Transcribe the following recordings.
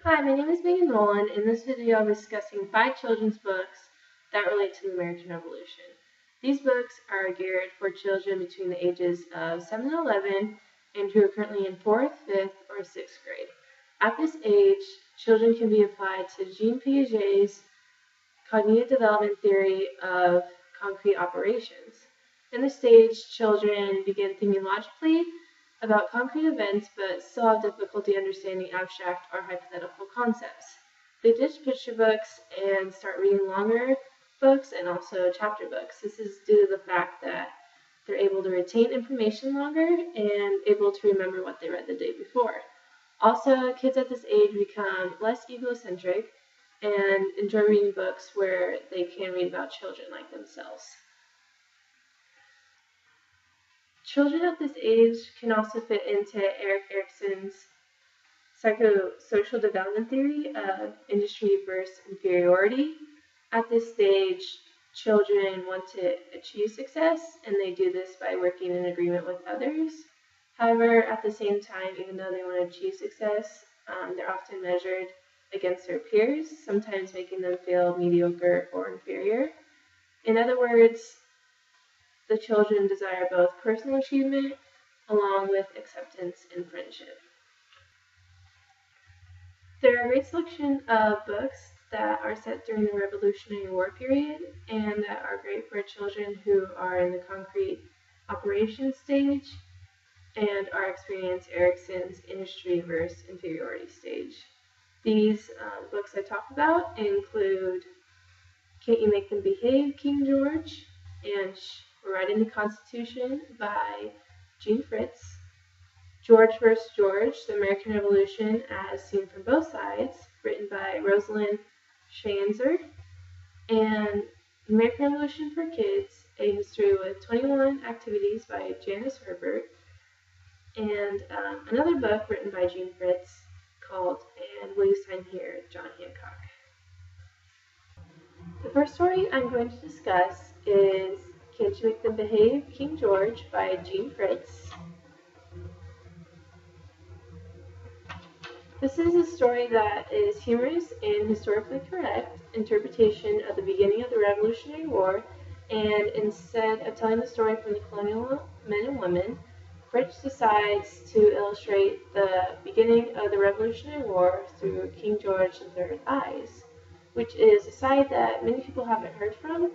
Hi, my name is Megan Nolan. In this video, I'll be discussing 5 children's books that relate to the American Revolution. These books are geared for children between the ages of 7 and 11 and who are currently in 4th, 5th, or 6th grade. At this age, children can be applied to Jean Piaget's cognitive development theory of concrete operations. In this stage, children begin thinking logically about concrete events, but still have difficulty understanding abstract or hypothetical concepts. They ditch picture books and start reading longer books and also chapter books. This is due to the fact that they're able to retain information longer and able to remember what they read the day before. Also, kids at this age become less egocentric and enjoy reading books where they can read about children like themselves. Children at this age can also fit into Erik Erikson's psychosocial development theory of industry versus inferiority. At this stage, children want to achieve success, and they do this by working in agreement with others. However, at the same time, even though they want to achieve success, they're often measured against their peers, sometimes making them feel mediocre or inferior. In other words, the children desire both personal achievement along with acceptance and friendship. There are a great selection of books that are set during the Revolutionary War period and that are great for children who are in the concrete operations stage and are experiencing Erikson's industry versus inferiority stage. These books I talk about include Can't You Make Them Behave, King George, and Writing the Constitution by Jean Fritz, George vs. George, The American Revolution as Seen from Both Sides, written by Rosalind Scheinzer, and American Revolution for Kids, A History with 21 Activities by Janice Herbert, and another book written by Jean Fritz called And Will You Sign Here, John Hancock. The first story I'm going to discuss is Can't You Make Them Behave, King George by Jean Fritz. This is a story that is humorous and historically correct interpretation of the beginning of the Revolutionary War, and instead of telling the story from the colonial men and women, Fritz decides to illustrate the beginning of the Revolutionary War through King George III's eyes, which is a side that many people haven't heard from,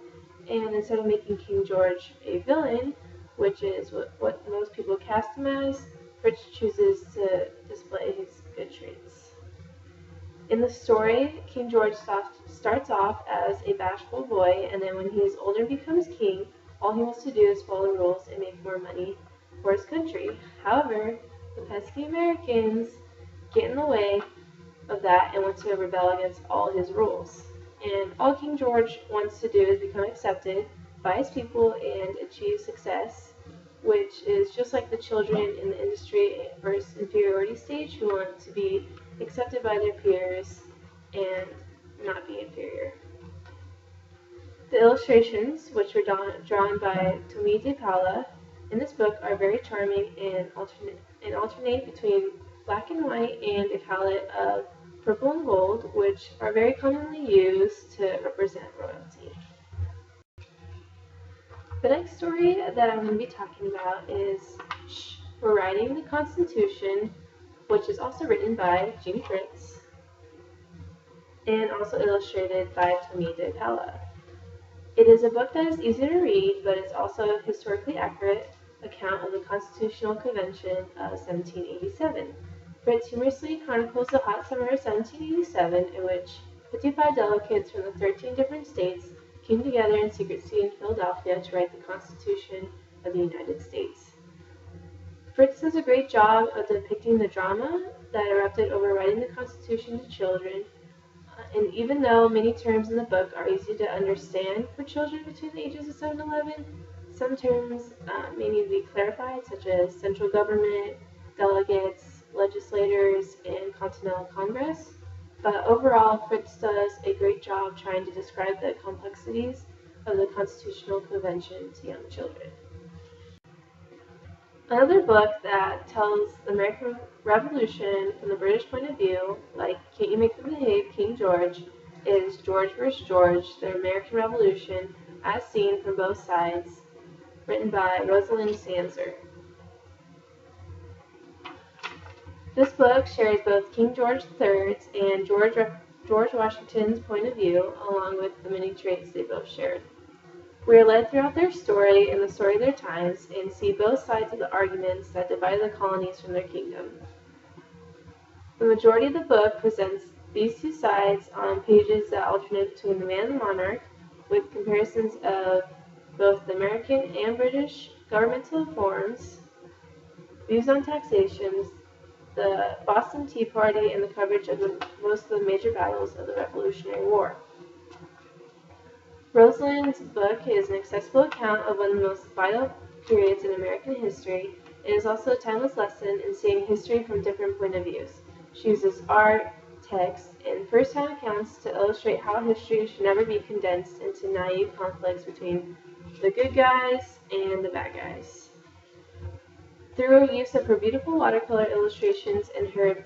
and instead of making King George a villain, which is what most people cast him as, Fritz chooses to display his good traits. In the story, King George starts off as a bashful boy, and then when he is older and becomes king, all he wants to do is follow the rules and make more money for his country. However, the pesky Americans get in the way of that and want to rebel against all his rules. And all King George wants to do is become accepted by his people and achieve success, which is just like the children in the industry versus inferiority stage who want to be accepted by their peers and not be inferior. The illustrations, which were drawn by Tomie de Paula in this book, are very charming and alternate between black and white and a palette of purple and gold, which are very commonly used to represent royalty. The next story that I'm going to be talking about is Writing the Constitution, which is also written by Jean Fritz and also illustrated by Tomie de Paula. It is a book that is easy to read, but it's also a historically accurate account of the Constitutional Convention of 1787. Fritz humorously chronicles the hot summer of 1787, in which 55 delegates from the 13 different states came together in secrecy in Philadelphia to write the Constitution of the United States. Fritz does a great job of depicting the drama that erupted over writing the Constitution to children, and even though many terms in the book are easy to understand for children between the ages of 7 and 11, some terms may need to be clarified, such as central government, delegates, legislators, and Continental Congress. But overall, Fritz does a great job trying to describe the complexities of the Constitutional Convention to young children. Another book that tells the American Revolution from the British point of view, like Can't You Make Them Behave, King George, is George vs. George, the American Revolution as Seen from Both Sides, written by Rosalind Sanser. This book shares both King George III's and George Washington's point of view, along with the many traits they both shared. We are led throughout their story and the story of their times, and see both sides of the arguments that divided the colonies from their kingdom. The majority of the book presents these two sides on pages that alternate between the man and the monarch, with comparisons of both the American and British governmental reforms, views on taxation, the Boston Tea Party, and the coverage of most of the major battles of the Revolutionary War. Rosalind's book is an accessible account of one of the most vital periods in American history. It is also a timeless lesson in seeing history from different point of views. She uses art, text, and first-hand accounts to illustrate how history should never be condensed into naive conflicts between the good guys and the bad guys. Through her use of her beautiful watercolor illustrations and her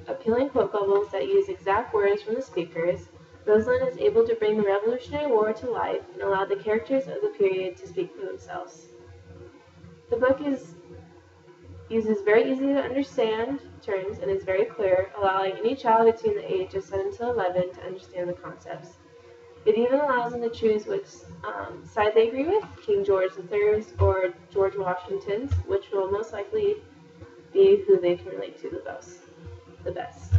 appealing quote bubbles that use exact words from the speakers, Rosalind is able to bring the Revolutionary War to life and allow the characters of the period to speak for themselves. The book uses very easy to understand terms and is very clear, allowing any child between the age of 7 to 11 to understand the concepts. It even allows them to choose which side they agree with, King George III's or George Washington's, which will most likely be who they can relate to the best.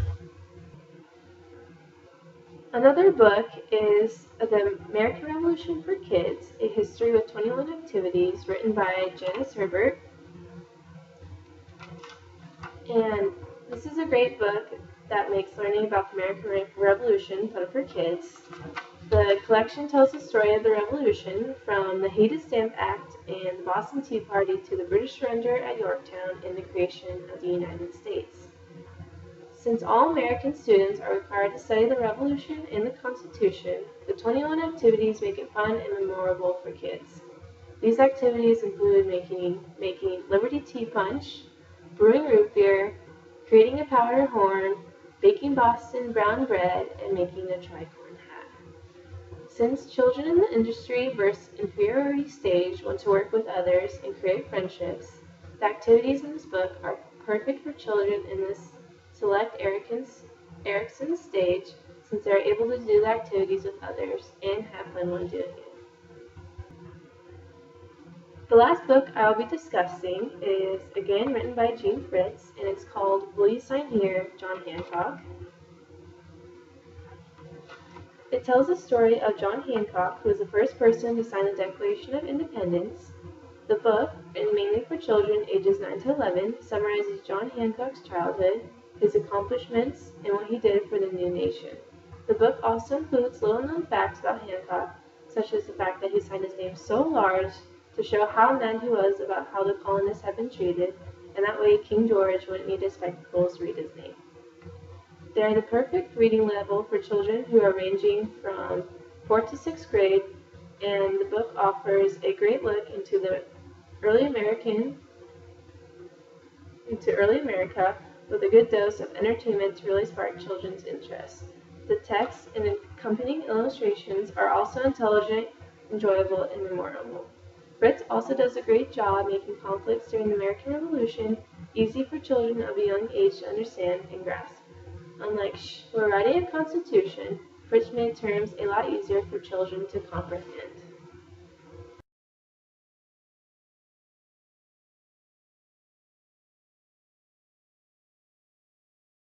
Another book is The American Revolution for Kids, A History with 21 Activities, written by Janice Herbert. And this is a great book that makes learning about the American Revolution fun for kids. The collection tells the story of the Revolution from the Hated Stamp Act and the Boston Tea Party to the British surrender at Yorktown and the creation of the United States. Since all American students are required to study the Revolution and the Constitution, the 21 activities make it fun and memorable for kids. These activities include making Liberty Tea Punch, brewing root beer, creating a powder horn, baking Boston brown bread, and making a tricorn hat. Since children in the industry versus inferiority stage want to work with others and create friendships, the activities in this book are perfect for children in this select Erickson stage, since they are able to do the activities with others and have fun when doing it. The last book I will be discussing is again written by Jean Fritz, and it's called Will You Sign Here, John Hancock. It tells the story of John Hancock, who was the first person to sign the Declaration of Independence. The book, written mainly for children ages 9 to 11, summarizes John Hancock's childhood, his accomplishments, and what he did for the new nation. The book also includes little-known facts about Hancock, such as the fact that he signed his name so large to show how mad he was about how the colonists had been treated, and that way King George wouldn't need his spectacles to read his name. They are the perfect reading level for children who are ranging from 4th to 6th grade, and the book offers a great look into early America with a good dose of entertainment to really spark children's interest. The text and accompanying illustrations are also intelligent, enjoyable, and memorable. Fritz also does a great job making conflicts during the American Revolution easy for children of a young age to understand and grasp. Unlike we're writing a constitution, Fritz made terms a lot easier for children to comprehend.